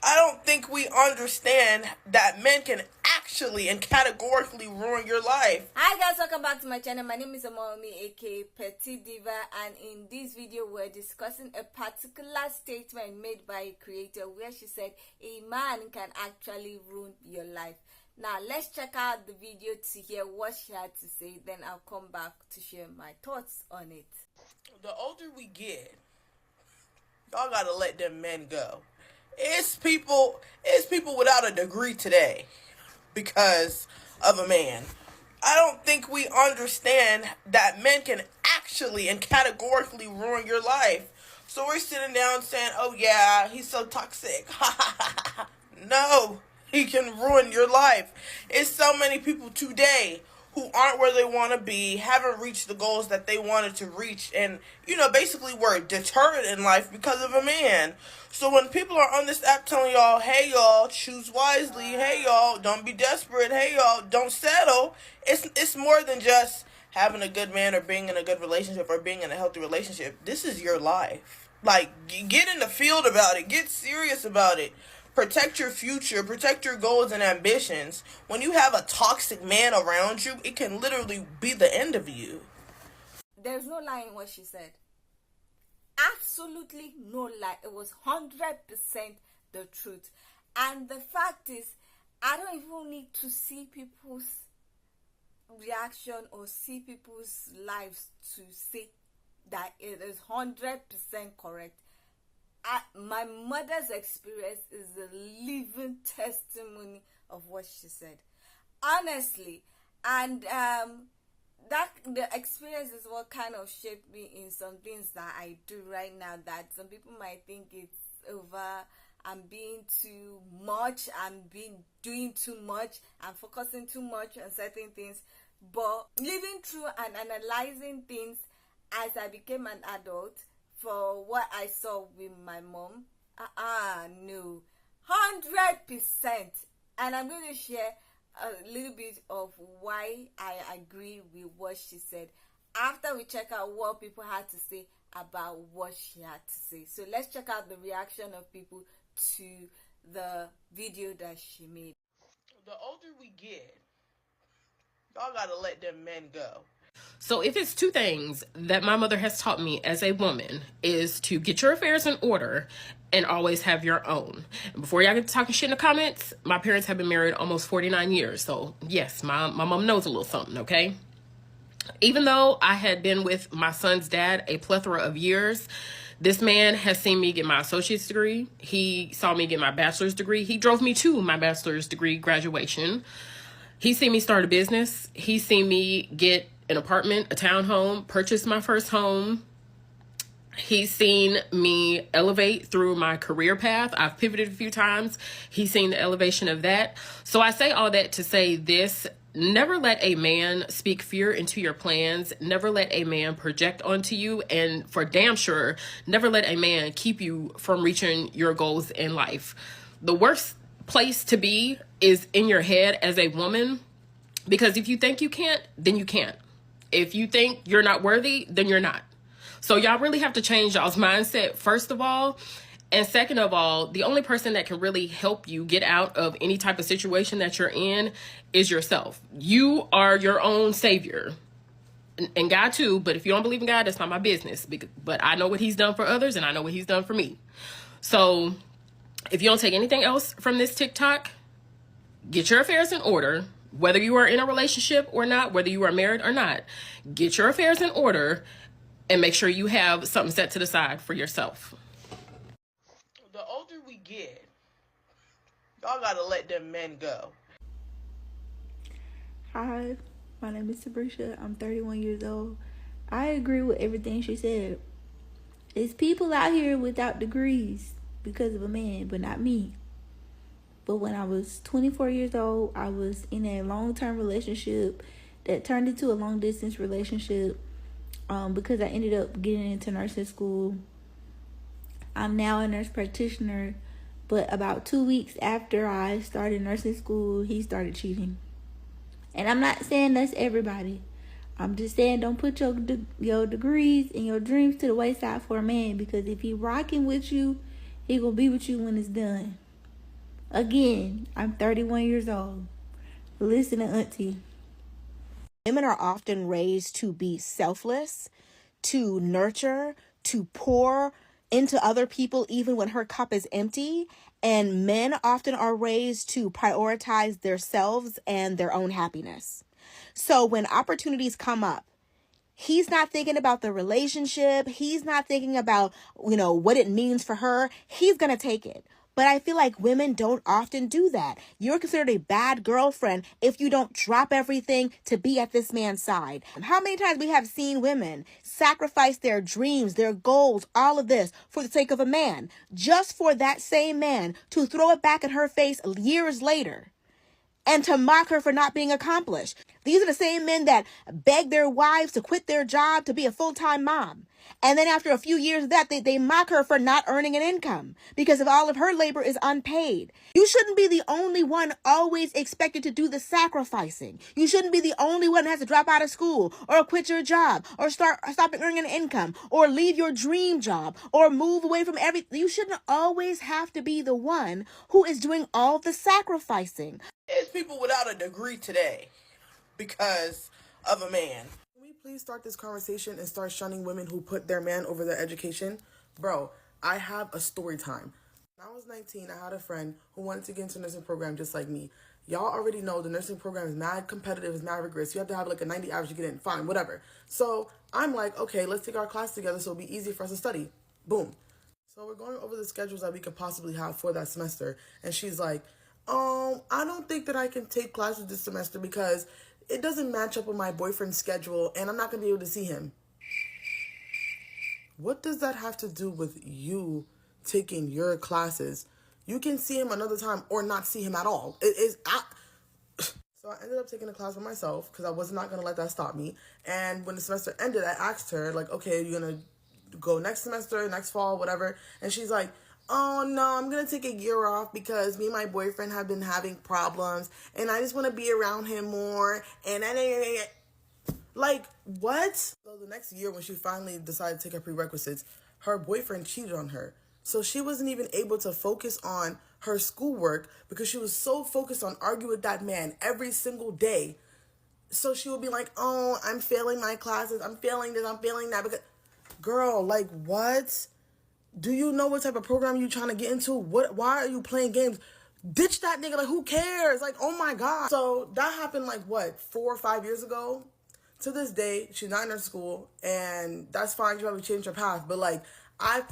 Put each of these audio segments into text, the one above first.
I don't think we understand that men can actually and categorically ruin your life. Hi guys, welcome back to my channel. My name is Omomi, aka Petite Diva, and in this video we're discussing a particular statement made by a creator where she said a man can actually ruin your life. Now let's check out the video to hear what she had to say, then I'll come back to share my thoughts on it. The older we get, y'all gotta let them men go. It's people without a degree today because of a man. I don't think we understand that men can actually and categorically ruin your life. So we're sitting down saying, oh yeah, he's so toxic. No, he can ruin your life. It's so many people today who aren't where they want to be, haven't reached the goals that they wanted to reach, and, basically were deterred in life because of a man. So when people are on this app telling y'all, hey y'all, choose wisely, hey y'all, don't be desperate, hey y'all, don't settle, it's more than just having a good man or being in a good relationship or being in a healthy relationship. This is your life. Like, get in the field about it, get serious about it. Protect your future, protect your goals and ambitions. When you have a toxic man around you, it can literally be the end of you. There's no lie in what she said. Absolutely no lie. It was 100% the truth. And the fact is, I don't even need to see people's reaction or see people's lives to say that it is 100% correct. My mother's experience is a living testimony of what she said, honestly. And that the experience is what kind of shaped me in some things that I do right now, that some people might think it's over, I'm being too much, doing too much, I'm focusing too much on certain things. But living through and analyzing things as I became an adult, for what I saw with my mom, no, 100%. And I'm going to share a little bit of why I agree with what she said after we check out what people had to say about what she had to say. So let's check out the reaction of people to the video that she made. The older we get, y'all gotta let them men go. So if it's two things that my mother has taught me as a woman, is to get your affairs in order and always have your own. And before y'all get to talking shit in the comments, my parents have been married almost 49 years. So yes, my mom knows a little something, okay? Even though I had been with my son's dad a plethora of years, this man has seen me get my associate's degree. He saw me get my bachelor's degree. He drove me to my bachelor's degree graduation. He's seen me start a business. He's seen me get an apartment, a townhome, purchase my first home. He's seen me elevate through my career path. I've pivoted a few times. He's seen the elevation of that. So I say all that to say this: never let a man speak fear into your plans. Never let a man project onto you. And for damn sure, never let a man keep you from reaching your goals in life. The worst place to be is in your head as a woman, because if you think you can't, then you can't. If you think you're not worthy, then you're not. So y'all really have to change y'all's mindset, first of all. And second of all, the only person that can really help you get out of any type of situation that you're in is yourself. You are your own savior. And God too, but if you don't believe in God, that's not my business. But I know what he's done for others, and I know what he's done for me. So if you don't take anything else from this TikTok, get your affairs in order. Whether you are in a relationship or not, whether you are married or not, get your affairs in order and make sure you have something set to the side for yourself. The older we get, y'all gotta let them men go. Hi, my name is Sabrisha. I'm 31 years old. I agree with everything she said. It's people out here without degrees because of a man, but not me. But when I was 24 years old, I was in a long-term relationship that turned into a long-distance relationship because I ended up getting into nursing school. I'm now a nurse practitioner, but about 2 weeks after I started nursing school, he started cheating. And I'm not saying that's everybody. I'm just saying don't put your degrees and your dreams to the wayside for a man, because if he rocking with you, he gonna be with you when it's done. Again, I'm 31 years old. Listen to Auntie. Women are often raised to be selfless, to nurture, to pour into other people even when her cup is empty. And men often are raised to prioritize themselves and their own happiness. So when opportunities come up, he's not thinking about the relationship. He's not thinking about, what it means for her. He's going to take it. But I feel like women don't often do that. You're considered a bad girlfriend if you don't drop everything to be at this man's side. How many times we have seen women sacrifice their dreams, their goals, all of this for the sake of a man, just for that same man to throw it back in her face years later and to mock her for not being accomplished. These are the same men that beg their wives to quit their job to be a full-time mom. And then after a few years of that, they mock her for not earning an income because of all of her labor is unpaid. You shouldn't be the only one always expected to do the sacrificing. You shouldn't be the only one that has to drop out of school or quit your job or stop earning an income or leave your dream job or move away from everything. You shouldn't always have to be the one who is doing all the sacrificing. There's people without a degree today because of a man. Can we please start this conversation and start shunning women who put their man over their education? Bro, I have a story time. When I was 19, I had a friend who wanted to get into a nursing program just like me. Y'all already know the nursing program is mad competitive, is mad rigorous. You have to have like a 90 average to get in. Fine, whatever. So I'm like, okay, let's take our class together so it'll be easy for us to study. Boom. So we're going over the schedules that we could possibly have for that semester. And she's like, I don't think that I can take classes this semester because it doesn't match up with my boyfriend's schedule and I'm not going to be able to see him. What does that have to do with you taking your classes? You can see him another time or not see him at all. So I ended up taking a class by myself because I was not going to let that stop me. And when the semester ended, I asked her, like, okay, you're going to go next semester, next fall, whatever. And she's like, oh no, I'm going to take a year off because me and my boyfriend have been having problems and I just want to be around him more. And like, what? So the next year when she finally decided to take her prerequisites, her boyfriend cheated on her. So she wasn't even able to focus on her schoolwork because she was so focused on arguing with that man every single day. So she would be like, oh, I'm failing my classes. I'm failing this. I'm failing that. Because, girl, like, what? Do you know what type of program you're trying to get into? Why are you playing games? Ditch that nigga. Like, who cares? Like, oh my God. So that happened like, 4 or 5 years ago? To this day, she's not in her school. And that's fine. She probably changed her path. But like, I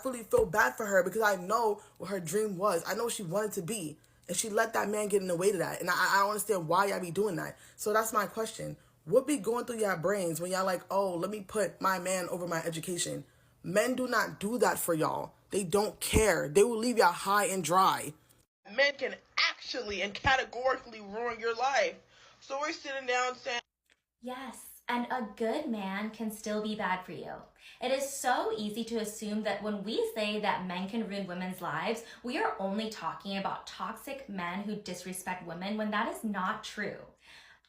really feel bad for her because I know what her dream was. I know what she wanted to be. And she let that man get in the way to that. And I don't understand why y'all be doing that. So that's my question. What be going through y'all brains when y'all like, oh, let me put my man over my education? Men do not do that for y'all. They don't care. They will leave y'all high and dry. Men can actually and categorically ruin your life. So we're sitting down saying, yes, and a good man can still be bad for you. It is so easy to assume that when we say that men can ruin women's lives, we are only talking about toxic men who disrespect women when that is not true.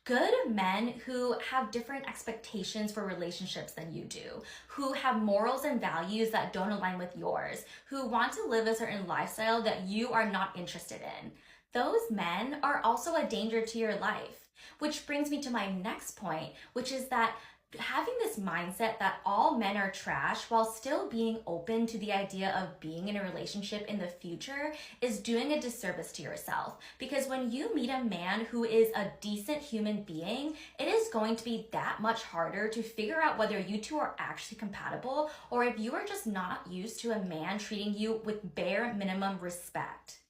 Good men who have different expectations for relationships than you do, who have morals and values that don't align with yours, who want to live a certain lifestyle that you are not interested in. Those men are also a danger to your life. Which brings me to my next point, which is that having this mindset that all men are trash while still being open to the idea of being in a relationship in the future is doing a disservice to yourself. Because when you meet a man who is a decent human being, it is going to be that much harder to figure out whether you two are actually compatible or if you are just not used to a man treating you with bare minimum respect.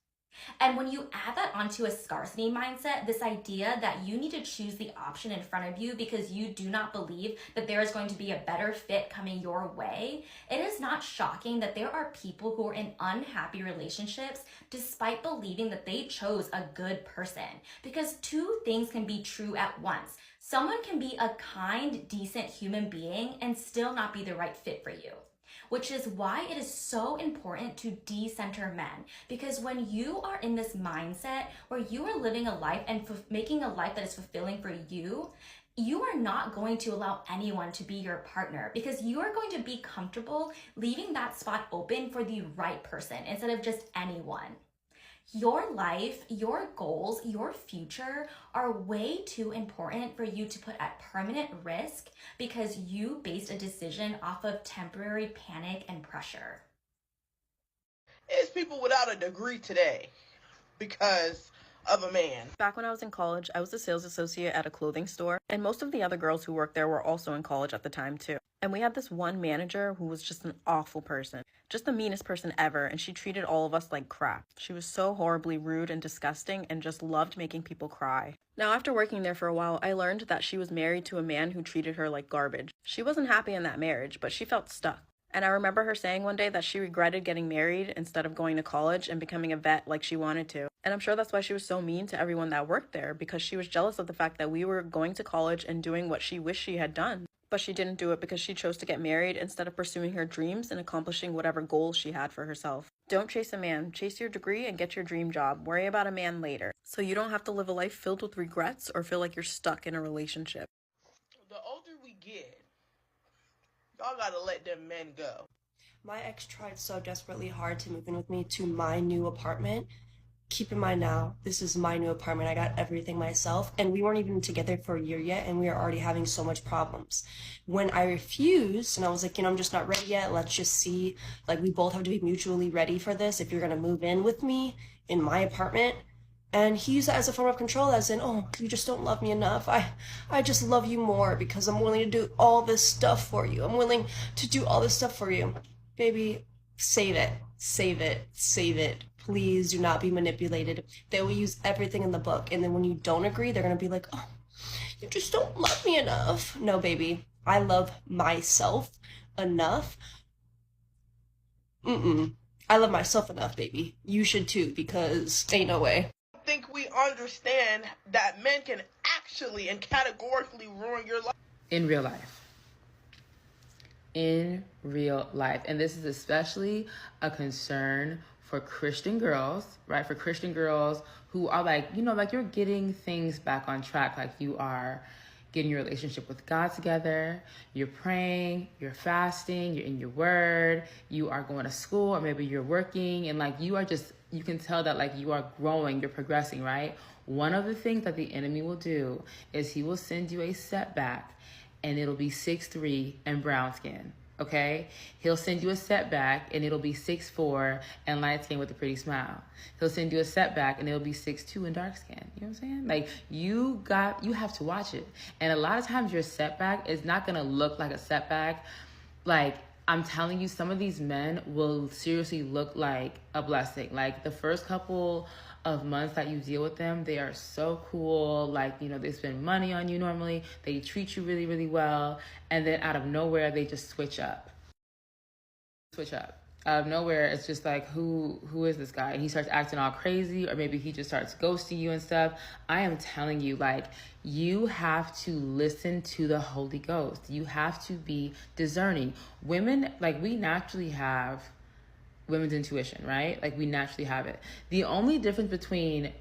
And when you add that onto a scarcity mindset, this idea that you need to choose the option in front of you because you do not believe that there is going to be a better fit coming your way, it is not shocking that there are people who are in unhappy relationships despite believing that they chose a good person. Because two things can be true at once. Someone can be a kind, decent human being and still not be the right fit for you. Which is why it is so important to decenter men. Because when you are in this mindset where you are living a life and making a life that is fulfilling for you, you are not going to allow anyone to be your partner because you are going to be comfortable leaving that spot open for the right person instead of just anyone. Your life, your goals, your future are way too important for you to put at permanent risk because you based a decision off of temporary panic and pressure. It's people without a degree today because of a man. Back when I was in college, I was a sales associate at a clothing store, and most of the other girls who worked there were also in college at the time too. And we had this one manager who was just an awful person, just the meanest person ever, and she treated all of us like crap. She was so horribly rude and disgusting and just loved making people cry. Now, after working there for a while, I learned that she was married to a man who treated her like garbage. She wasn't happy in that marriage, but she felt stuck. And I remember her saying one day that she regretted getting married instead of going to college and becoming a vet like she wanted to. And I'm sure that's why she was so mean to everyone that worked there, because she was jealous of the fact that we were going to college and doing what she wished she had done. But she didn't do it because she chose to get married instead of pursuing her dreams and accomplishing whatever goals she had for herself. Don't chase a man. Chase your degree and get your dream job. Worry about a man later, so you don't have to live a life filled with regrets or feel like you're stuck in a relationship. The older we get, y'all gotta let them men go. My ex tried so desperately hard to move in with me to my new apartment. Keep in mind now, this is my new apartment. I got everything myself, and we weren't even together for a year yet, and we are already having so much problems. When I refused, and I was like, I'm just not ready yet. Let's just see. Like, we both have to be mutually ready for this if you're going to move in with me in my apartment. And he used that as a form of control, as in, oh, you just don't love me enough. I just love you more because I'm willing to do all this stuff for you. I'm willing to do all this stuff for you. Baby, save it, save it, save it. Please do not be manipulated. They will use everything in the book. And then when you don't agree, they're going to be like, oh, you just don't love me enough. No, baby, I love myself enough. I love myself enough, baby. You should too, because ain't no way. I think we understand that men can actually and categorically ruin your life. In real life. In real life. And this is especially a concern for Christian girls, right? For Christian girls who are like, like you're getting things back on track. Like you are getting your relationship with God together. You're praying, you're fasting, you're in your word, you are going to school, or maybe you're working, and like you can tell that like you are growing, you're progressing, right? One of the things that the enemy will do is he will send you a setback, and it'll be 6'3" and brown skin, okay? He'll send you a setback, and it'll be 6'4" and light skin with a pretty smile. He'll send you a setback, and it'll be 6'2" and dark skin. You know what I'm saying? Like, you have to watch it. And a lot of times your setback is not gonna look like a setback. Like, I'm telling you, some of these men will seriously look like a blessing. Like, the first couple of months that you deal with them, they are so cool. Like, they spend money on you normally. They treat you really, really well. And then out of nowhere, they just switch up. Out of nowhere, it's just like, who is this guy? And he starts acting all crazy, or maybe he just starts ghosting you and stuff. I am telling you, like, you have to listen to the Holy Ghost. You have to be discerning. Women, like, we naturally have women's intuition, right? Like, we naturally have it. The only difference between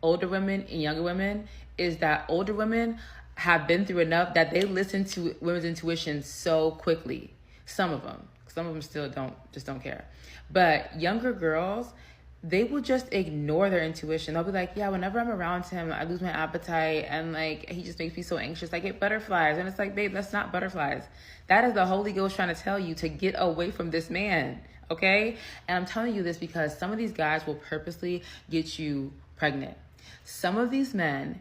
older women and younger women is that older women have been through enough that they listen to women's intuition so quickly. Some of them still don't care. But younger girls, they will just ignore their intuition. They'll be like, yeah, whenever I'm around him, I lose my appetite, and like, he just makes me so anxious. I get butterflies. And it's like, babe, that's not butterflies. That is the Holy Ghost trying to tell you to get away from this man. Okay? And I'm telling you this because some of these guys will purposely get you pregnant. Some of these men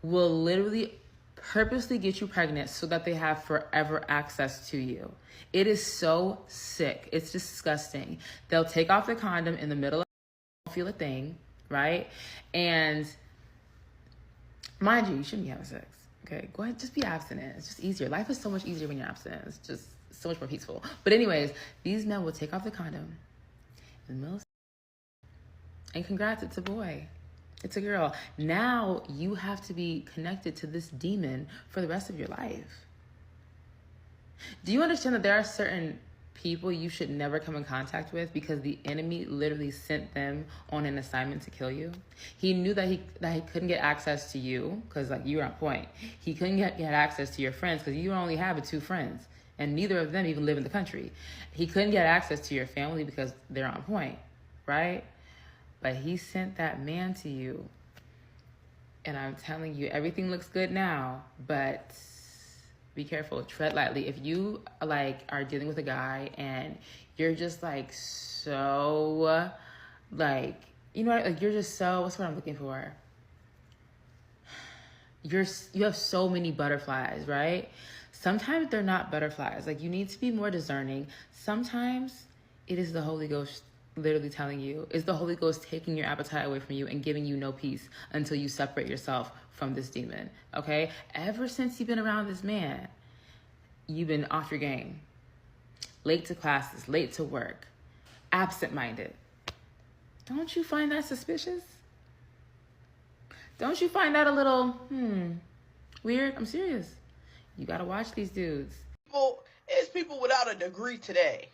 will literally purposely get you pregnant so that they have forever access to you. It is so sick. It's disgusting. They'll take off the condom in the middle of feel a thing, right? And mind you shouldn't be having sex. Okay, go ahead, just be abstinent. It's just easier. Life is so much easier when you're abstinent. It's just so much more peaceful. But anyways, these men will take off the condom in the middle of, and congrats, it's a boy. It's a girl. Now you have to be connected to this demon for the rest of your life. Do you understand that there are certain people you should never come in contact with because the enemy literally sent them on an assignment to kill you? He knew that he couldn't get access to you because like you were on point. He couldn't get access to your friends because you only have 2 friends, and neither of them even live in the country. He couldn't get access to your family because they're on point, right? but he sent that man to you. And I'm telling you, everything looks good now, but be careful, tread lightly. If you like are dealing with a guy and you're just like so like, you know, like you're just so, what's what I'm looking for? You have so many butterflies, right? Sometimes they're not butterflies. Like, you need to be more discerning. Sometimes it is the Holy Ghost literally telling you, it's the Holy Ghost taking your appetite away from you and giving you no peace until you separate yourself from this demon. Okay? Ever since you've been around this man, you've been off your game. Late to classes, late to work, absent-minded. Don't you find that suspicious? Don't you find that a little, weird? I'm serious. You gotta watch these dudes. It's people without a degree today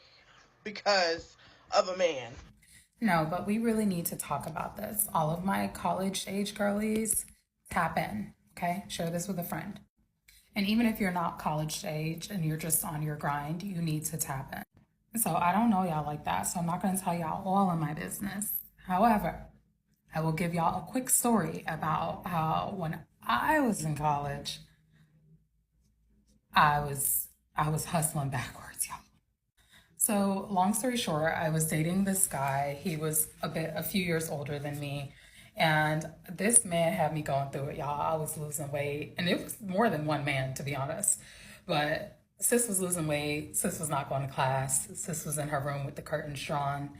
because of a man. No, but we really need to talk about this. All of my college age girlies, tap in, okay? Share this with a friend. And even if you're not college age and you're just on your grind, you need to tap in. So I don't know y'all like that, so I'm not gonna tell y'all all of my business. However, I will give y'all a quick story about how when I was in college, I was hustling backwards, y'all. So long story short, I was dating this guy. He was a few years older than me. And this man had me going through it, y'all. I was losing weight. And it was more than one man, to be honest. But sis was losing weight. Sis was not going to class. Sis was in her room with the curtains drawn.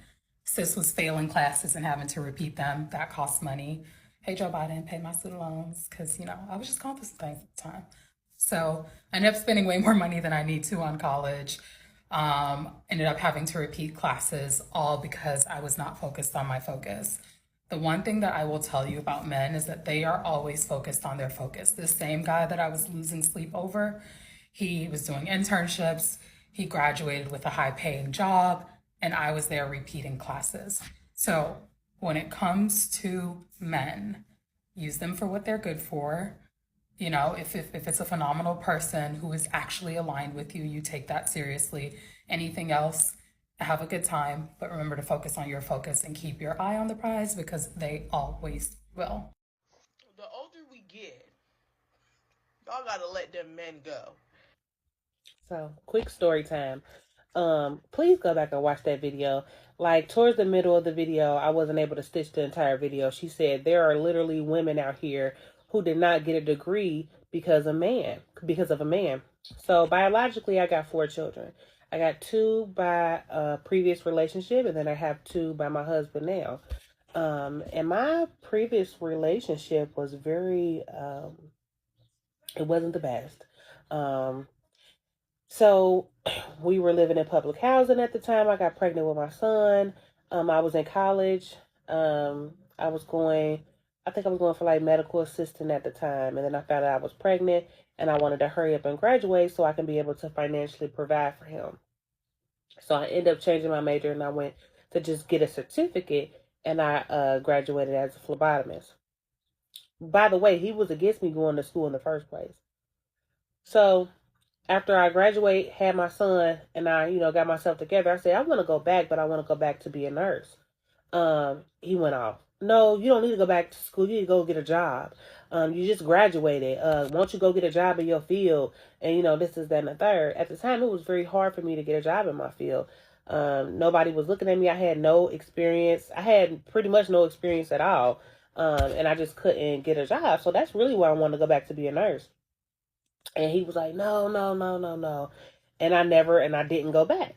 Sis was failing classes and having to repeat them. That cost money. Hey, Joe Biden, pay my student loans because, I was just going through some things at the time. So I ended up spending way more money than I need to on college. Ended up having to repeat classes all because I was not focused on my focus. The one thing that I will tell you about men is that they are always focused on their focus. The same guy that I was losing sleep over, he was doing internships, he graduated with a high-paying job, and I was there repeating classes. So when it comes to men, use them for what they're good for. If it's a phenomenal person who is actually aligned with you, you take that seriously. Anything else, have a good time, but remember to focus on your focus and keep your eye on the prize because they always will. The older we get, y'all gotta let them men go. So, quick story time. Please go back and watch that video. Like, towards the middle of the video, I wasn't able to stitch the entire video. She said there are literally women out here who did not get a degree because of a man. So biologically, I got 4 children. I got 2 by a previous relationship, and then I have 2 by my husband now. And my previous relationship was very, it wasn't the best. So we were living in public housing at the time. I got pregnant with my son. I was in college. I think I was going for like medical assistant at the time. And then I found out I was pregnant and I wanted to hurry up and graduate so I can be able to financially provide for him. So I ended up changing my major and I went to just get a certificate and I graduated as a phlebotomist. By the way, he was against me going to school in the first place. So after I graduate, had my son, and I, got myself together, I said, I want to go back, but I want to go back to be a nurse. He went off. No, you don't need to go back to school. You need to go get a job. You just graduated. Won't you go get a job in your field? And, this is that and the third. At the time, it was very hard for me to get a job in my field. Nobody was looking at me. I had no experience. I had pretty much no experience at all. And I just couldn't get a job. So that's really why I wanted to go back to be a nurse. And he was like, no. And I didn't go back.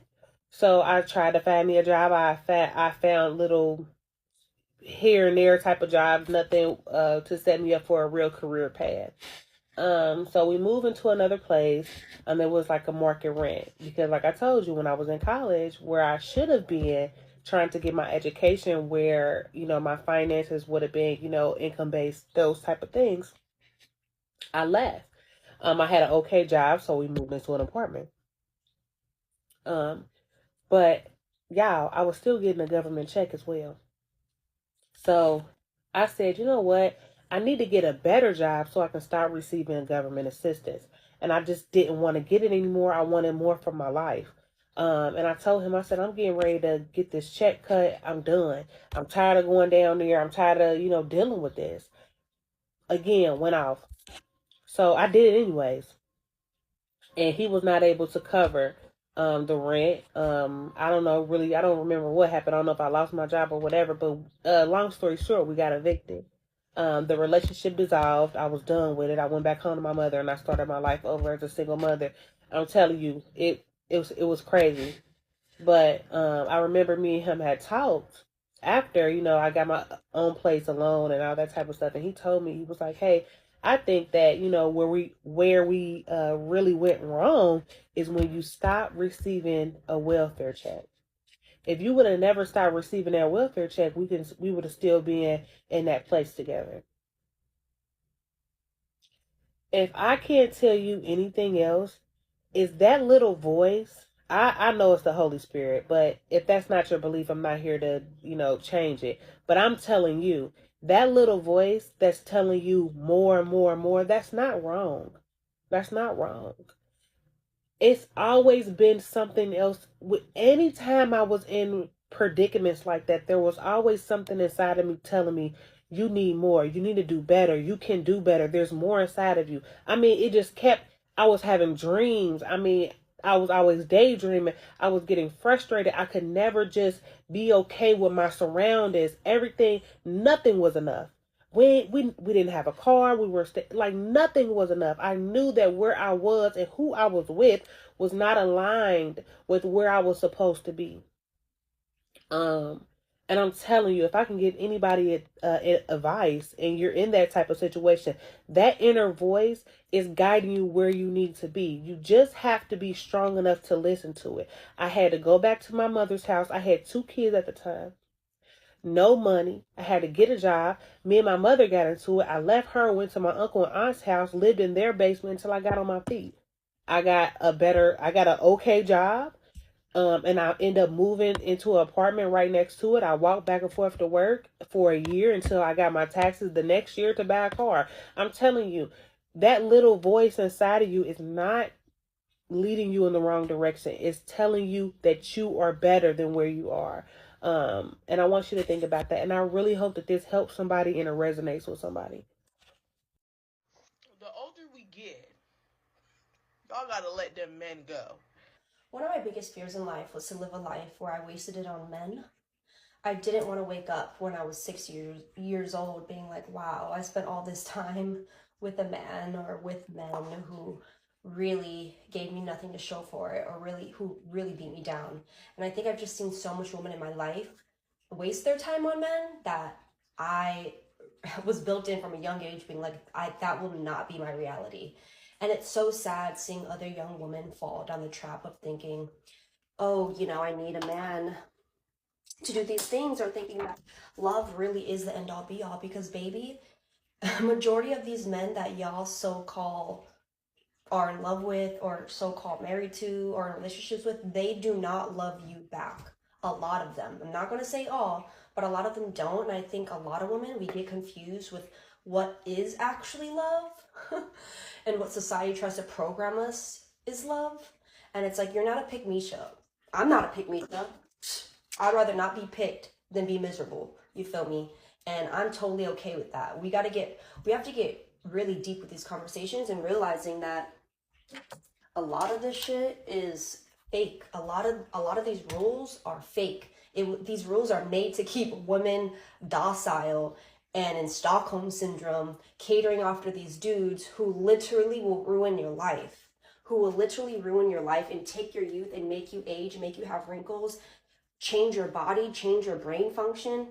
So I tried to find me a job. I found little here and there type of jobs, nothing to set me up for a real career path. So we moved into another place. It was like a market rent because like I told you, when I was in college, where I should have been trying to get my education, where, my finances would have been, income-based, those type of things, I left. I had an okay job, so we moved into an apartment. But y'all, I was still getting a government check as well. So I said, you know what? I need to get a better job so I can start receiving government assistance. And I just didn't want to get it anymore. I wanted more for my life. And I told him, I said, I'm getting ready to get this check cut. I'm done. I'm tired of going down there. I'm tired of, dealing with this. Again, went off. So I did it anyways. And he was not able to cover the rent. I don't know, really, I don't remember what happened. I don't know if I lost my job or whatever, but long story short, we got evicted. The relationship dissolved. I was done with it. I went back home to my mother and I started my life over as a single mother. I'm telling you, it was crazy. But I remember me and him had talked after, I got my own place alone and all that type of stuff. And he told me, he was like, hey, I think that, where we really went wrong is when you stop receiving a welfare check. If you would have never stopped receiving that welfare check, we would have still been in that place together. If I can't tell you anything else, is that little voice. I know it's the Holy Spirit, but if that's not your belief, I'm not here to, change it. But I'm telling you, that little voice that's telling you more and more and more, that's not wrong. That's not wrong. It's always been something else. Anytime I was in predicaments like that, there was always something inside of me telling me, you need more. You need to do better. You can do better. There's more inside of you. I mean, it just kept, I was having dreams. I mean, I was always daydreaming. I was getting frustrated. I could never just be okay with my surroundings. Everything, nothing was enough. We didn't have a car. We were like nothing was enough. I knew that where I was and who I was with was not aligned with where I was supposed to be. And I'm telling you, if I can give anybody advice and you're in that type of situation, that inner voice is guiding you where you need to be. You just have to be strong enough to listen to it. I had to go back to my mother's house. I had 2 kids at the time. No money. I had to get a job. Me and my mother got into it. I left her, went to my uncle and aunt's house, lived in their basement until I got on my feet. I got an okay job. And I end up moving into an apartment right next to it. I walked back and forth to work for a year until I got my taxes the next year to buy a car. I'm telling you, that little voice inside of you is not leading you in the wrong direction. It's telling you that you are better than where you are. And I want you to think about that. And I really hope that this helps somebody and it resonates with somebody. The older we get, y'all gotta let them men go. One of my biggest fears in life was to live a life where I wasted it on men. I didn't want to wake up when I was 6 years old being like, wow, I spent all this time with a man or with men who really gave me nothing to show for it, or who really beat me down. And I think I've just seen so much women in my life waste their time on men that I was built in from a young age being like, that will not be my reality. And it's so sad seeing other young women fall down the trap of thinking, oh, I need a man to do these things, or thinking that love really is the end all be all. Because baby, majority of these men that y'all so-called are in love with, or so-called married to, or in relationships with, they do not love you back. A lot of them. I'm not going to say all, but a lot of them don't. And I think a lot of women, we get confused with what is actually love and what society tries to program us is love. And it's like, you're not a pick-me-show. I'm not a pick-me-show. I'd rather not be picked than be miserable. You feel me? And I'm totally okay with that. We have to get really deep with these conversations and realizing that a lot of this shit is fake. A lot of these rules are fake. These rules are made to keep women docile and in Stockholm syndrome, catering after these dudes who literally will ruin your life. Who will literally ruin your life and take your youth and make you age, make you have wrinkles, change your body, change your brain function.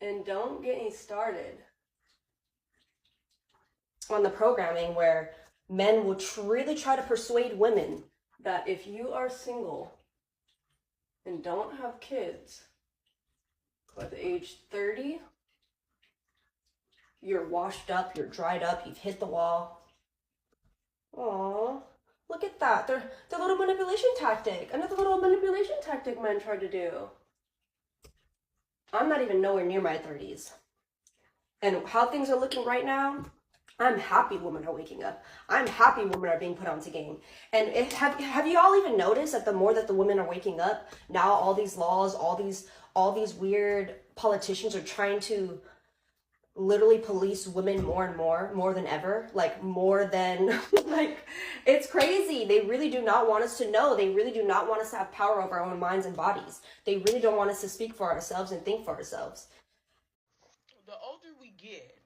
And don't get me started on the programming where men will really try to persuade women that if you are single and don't have kids by the age 30, you're washed up, you're dried up, you've hit the wall. Aww, look at that. They're a little manipulation tactic. Another little manipulation tactic men try to do. I'm not even nowhere near my 30s. And how things are looking right now, I'm happy women are waking up. I'm happy women are being put onto game. And have you all even noticed that the more that the women are waking up, now all these laws, all these weird politicians are trying to literally police women more and more than ever, like more than like, it's crazy. They really do not want us to know. They really do not want us to have power over our own minds and bodies. They really don't want us to speak for ourselves and think for ourselves. The older we get,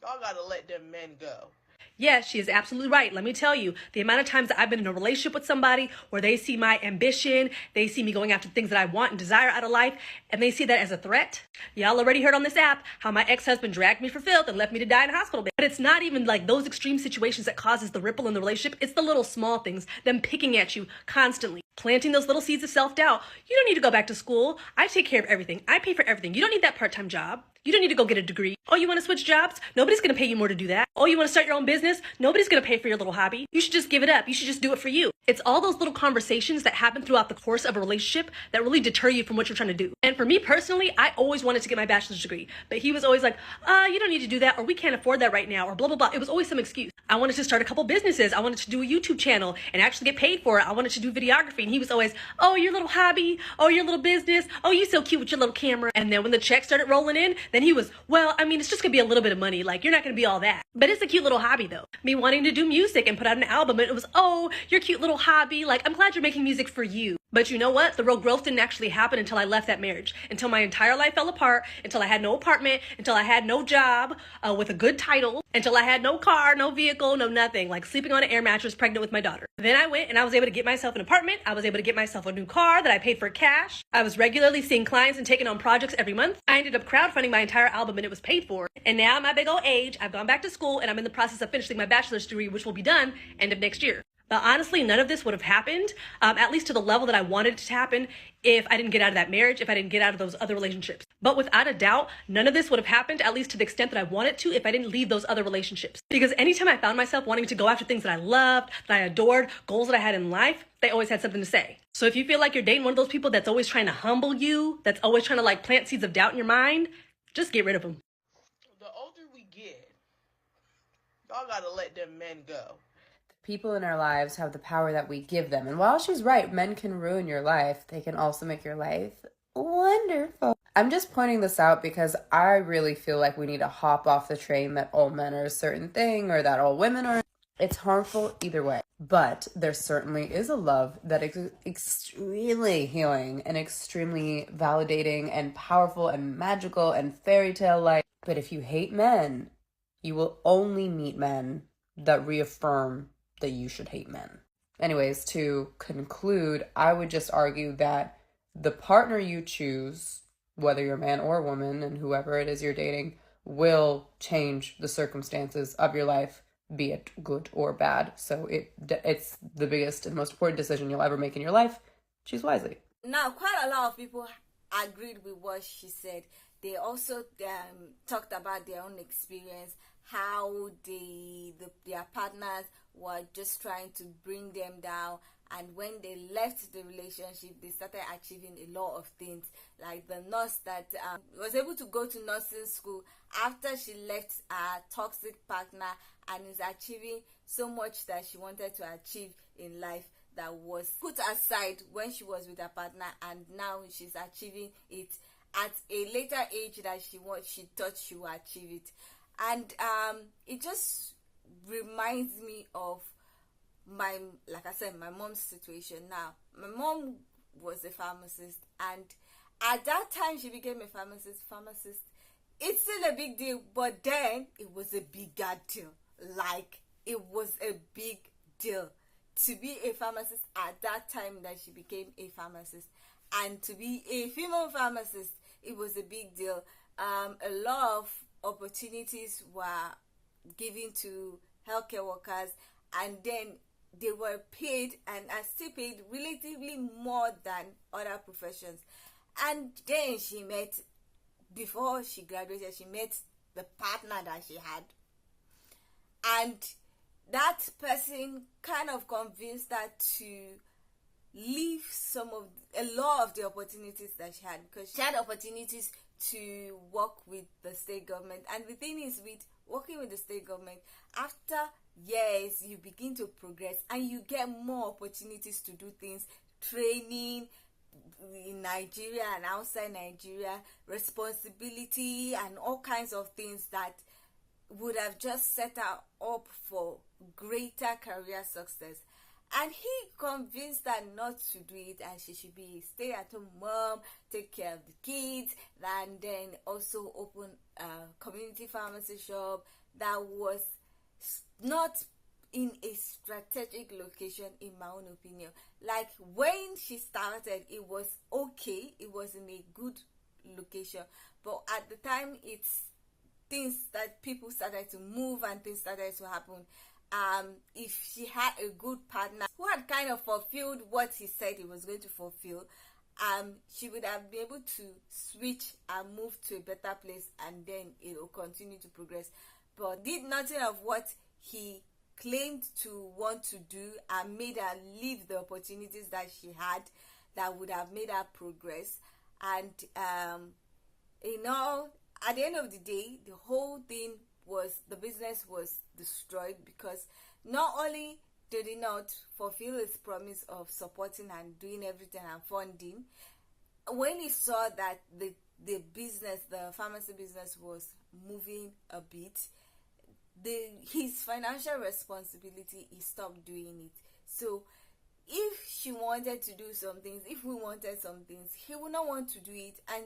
y'all gotta let them men go. Yeah, she is absolutely right. Let me tell you, the amount of times that I've been in a relationship with somebody where they see my ambition, they see me going after things that I want and desire out of life, and they see that as a threat. Y'all already heard on this app how my ex-husband dragged me for filth and left me to die in a hospital bed. But it's not even like those extreme situations that causes the ripple in the relationship. It's the little small things, them picking at you constantly, planting those little seeds of self-doubt. You don't need to go back to school. I take care of everything. I pay for everything. You don't need that part-time job. You don't need to go get a degree. Oh, you want to switch jobs? Nobody's going to pay you more to do that. Oh, you want to start your own business? Nobody's going to pay for your little hobby. You should just give it up. You should just do it for you. It's all those little conversations that happen throughout the course of a relationship that really deter you from what you're trying to do. And for me personally, I always wanted to get my bachelor's degree, but he was always like, you don't need to do that, or we can't afford that right now, or blah, blah, blah. It was always some excuse. I wanted to start a couple businesses. I wanted to do a YouTube channel and actually get paid for it. I wanted to do videography. And he was always, oh, your little hobby. Oh, your little business. Oh, you so cute with your little camera. And then when the check started rolling in, then he was, well, I mean, it's just gonna be a little bit of money. Like, you're not gonna be all that. But it's a cute little hobby though. Me wanting to do music and put out an album, and it was, oh, your cute little hobby. Like, I'm glad you're making music for you. But you know what? The real growth didn't actually happen until I left that marriage, until my entire life fell apart, until I had no apartment, until I had no job with a good title, until I had no car, no vehicle, no nothing, like sleeping on an air mattress pregnant with my daughter. Then I went and I was able to get myself an apartment. I was able to get myself a new car that I paid for cash. I was regularly seeing clients and taking on projects every month. I ended up crowdfunding my entire album and it was paid for. And now at my big old age, I've gone back to school and I'm in the process of finishing my bachelor's degree, which will be done end of next year. But honestly, none of this would have happened, at least to the level that I wanted it to happen, if I didn't get out of that marriage, if I didn't get out of those other relationships. But without a doubt, none of this would have happened, at least to the extent that I wanted to, if I didn't leave those other relationships. Because anytime I found myself wanting to go after things that I loved, that I adored, goals that I had in life, they always had something to say. So if you feel like you're dating one of those people that's always trying to humble you, that's always trying to like plant seeds of doubt in your mind, just get rid of them. The older we get, y'all gotta let them men go. People in our lives have the power that we give them. And while she's right, men can ruin your life, they can also make your life wonderful. I'm just pointing this out because I really feel like we need to hop off the train that all men are a certain thing or that all women are. It's harmful either way. But there certainly is a love that is extremely healing and extremely validating and powerful and magical and fairy tale-like. But if you hate men, you will only meet men that reaffirm that you should hate men. Anyways, to conclude, I would just argue that the partner you choose, whether you're a man or a woman and whoever it is you're dating, will change the circumstances of your life, be it good or bad. So it's the biggest and most important decision you'll ever make in your life. Choose wisely. Now, quite a lot of people agreed with what she said. They also talked about their own experience, how their partners were just trying to bring them down, and when they left the relationship, they started achieving a lot of things. Like the nurse that was able to go to nursing school after she left a toxic partner and is achieving so much that she wanted to achieve in life that was put aside when she was with her partner, and now she's achieving it at a later age that she thought she would achieve it. And it just reminds me of my mom's situation. Now, my mom was a pharmacist, and at that time she became a pharmacist. It's still a big deal, but then it was a bigger deal. Like, it was a big deal to be a pharmacist at that time that she became a pharmacist, and to be a female pharmacist, it was a big deal. A lot of opportunities were given to healthcare workers, and then they were paid and are still paid relatively more than other professions. And then before she graduated, she met the partner that she had, and that person kind of convinced her to leave a lot of the opportunities that she had, because she had opportunities to work with the state government. And the thing is, with working with the state government, after years you begin to progress and you get more opportunities to do things, training in Nigeria and outside Nigeria, responsibility and all kinds of things that would have just set her up for greater career success. And he convinced her not to do it, and she should be a stay-at-home mom, take care of the kids, and then also open a community pharmacy shop that was not in a strategic location, in my own opinion. Like, when she started, it was okay, it was in a good location, but at the time, it's things that people started to move and things started to happen. If she had a good partner who had kind of fulfilled what he said he was going to fulfill, she would have been able to switch and move to a better place, and then it will continue to progress. But did nothing of what he claimed to want to do and made her leave the opportunities that she had that would have made her progress. And at the end of the day, the whole thing was, the business was destroyed, because not only did he not fulfill his promise of supporting and doing everything and funding, when he saw that the pharmacy business was moving a bit, his financial responsibility, he stopped doing it. So if she wanted to do some things, if we wanted some things, he would not want to do it. And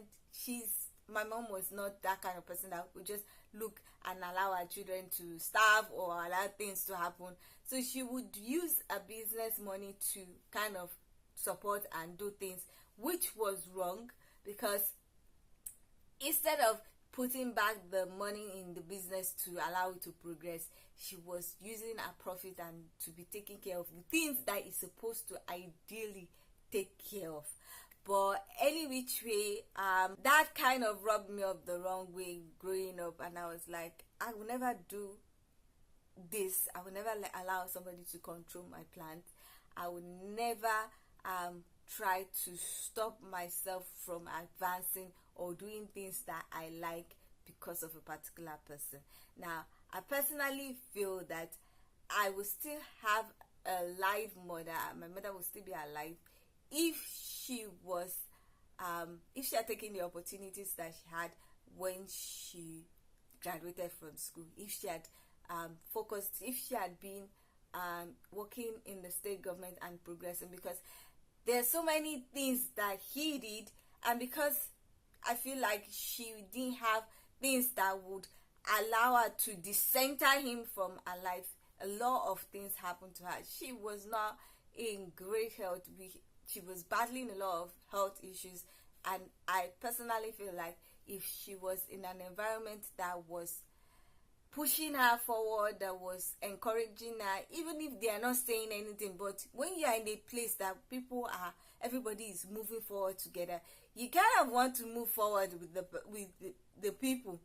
my mom was not that kind of person that would just look and allow her children to starve or allow things to happen. So she would use a business money to kind of support and do things, which was wrong, because instead of putting back the money in the business to allow it to progress, she was using her profit and to be taking care of the things that is supposed to ideally take care of. But any which way, that kind of rubbed me up the wrong way growing up, and I was like, I will never do this. I will never allow somebody to control my plans. I will never try to stop myself from advancing or doing things that I like because of a particular person. Now, I personally feel that I will still have a live mother. My mother will still be alive if she had taken the opportunities that she had when she graduated from school, if she had focused, if she had been working in the state government and progressing, because there's so many things that he did, and because I feel like she didn't have things that would allow her to decenter him from her life, a lot of things happened to her. She was not in great health. She was battling a lot of health issues, and I personally feel like if she was in an environment that was pushing her forward, that was encouraging her, even if they are not saying anything, but when you are in a place that everybody is moving forward together, you kind of want to move forward with the people.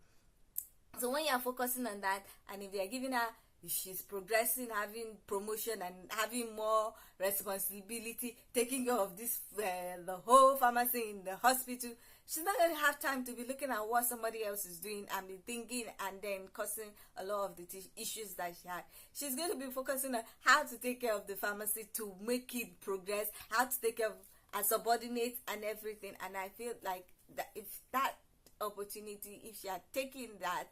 So when you are focusing on that, and if they are giving her, if she's progressing, having promotion and having more responsibility, taking care of this the whole pharmacy in the hospital, she's not going to have time to be looking at what somebody else is doing and be thinking and then causing a lot of the issues that she had. She's going to be focusing on how to take care of the pharmacy to make it progress, how to take care of her subordinates and everything. And I feel like that if that opportunity, if she had taken that,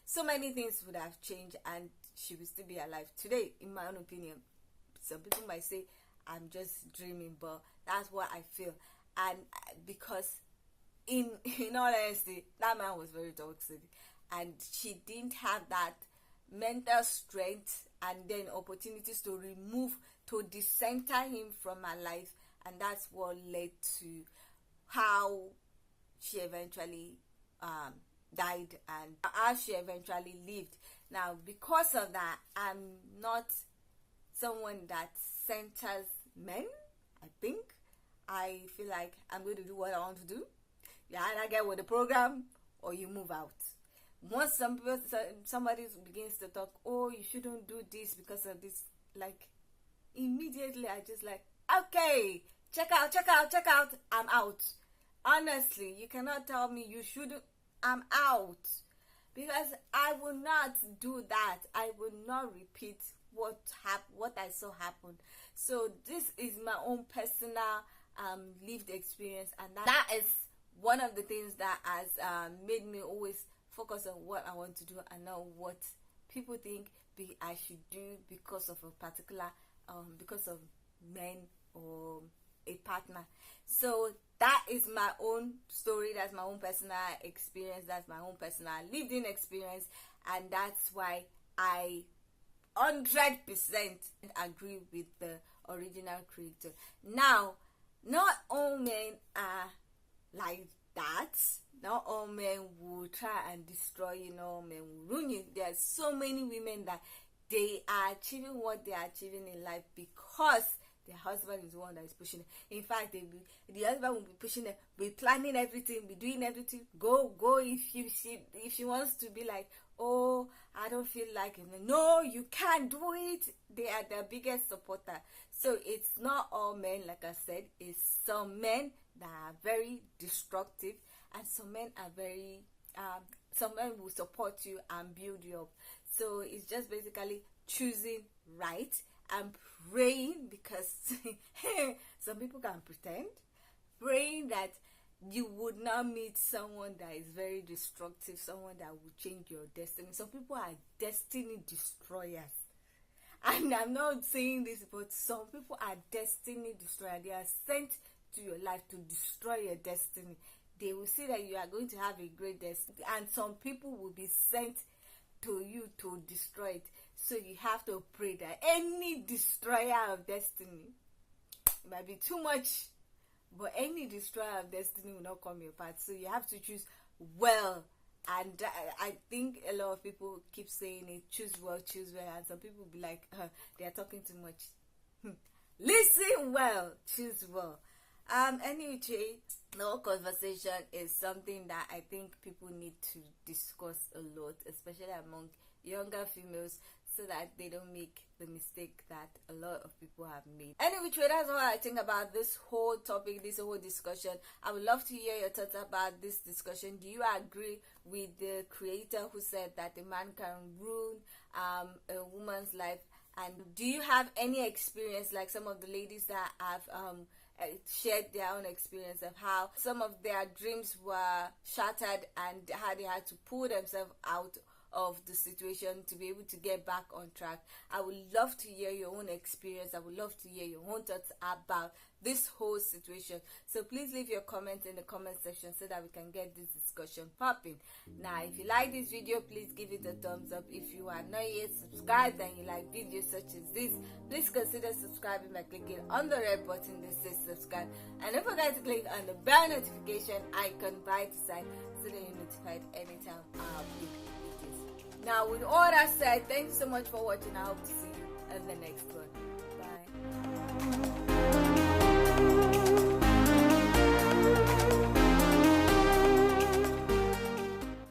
so many things would have changed and she would still be alive today, in my own opinion. Some people might say I'm just dreaming, but that's what I feel. And because in all honesty, that man was very toxic, and she didn't have that mental strength and then opportunities to decenter him from her life, and that's what led to how she eventually died and how she eventually lived. Now, because of that, I'm not someone that centers men. I think I feel like I'm going to do what I want to do. You either get with the program or you move out. Once somebody begins to talk, oh, you shouldn't do this because of this, like, immediately I just like, okay, check out, I'm out. Honestly, you cannot tell me you shouldn't. I'm out. Because I will not do that. I will not repeat what I saw happen. So this is my own personal lived experience, and that is one of the things that has made me always focus on what I want to do and not what people think I should do because of a particular because of men or a partner. So that is my own story, that's my own personal experience, that's my own personal lived-in experience, and that's why I 100% agree with the original creator. Now, not all men are like that. Not all men will try and destroy you, not all men will ruin you. There are so many women that they are achieving what they are achieving in life because their husband is the one that is pushing it. In fact, the husband will be pushing it, be planning everything, be doing everything. Go if she wants to be like, oh, I don't feel like it. No, you can't do it. They are the biggest supporter. So it's not all men, like I said. It's some men that are very destructive, and some men are very some men will support you and build you up. So it's just basically choosing right and praying, because some people can pretend, praying that you would not meet someone that is very destructive, someone that will change your destiny. Some people are destiny destroyers, and I'm not saying this, but some people are destiny destroyers. They are sent to your life to destroy your destiny. They will see that you are going to have a great destiny, and some people will be sent to you to destroy it. So you have to pray that any destroyer of destiny, it might be too much, but any destroyer of destiny will not come your path. So you have to choose well. And I think a lot of people keep saying it, choose well, and some people will be like, they are talking too much. Listen well, choose well. Anyway, the whole conversation is something that I think people need to discuss a lot, especially among younger females, so that they don't make the mistake that a lot of people have made. Anyway, that's what I think about this whole topic, this whole discussion. I would love to hear your thoughts about this discussion. Do you agree with the creator who said that a man can ruin a woman's life? And do you have any experience like some of the ladies that have shared their own experience of how some of their dreams were shattered and how they had to pull themselves out of the situation to be able to get back on track? I would love to hear your own experience. I would love to hear your own thoughts about this whole situation. So please leave your comments in the comment section so that we can get this discussion popping. Now, if you like this video, please give it a thumbs up. If you are not yet subscribed and you like videos such as this, please consider subscribing by clicking on the red button that says subscribe, and don't forget to click on the bell notification icon by the side so that you're notified anytime I upload videos. Now, with all that said, thank you so much for watching. I hope to see you in the next one. Bye.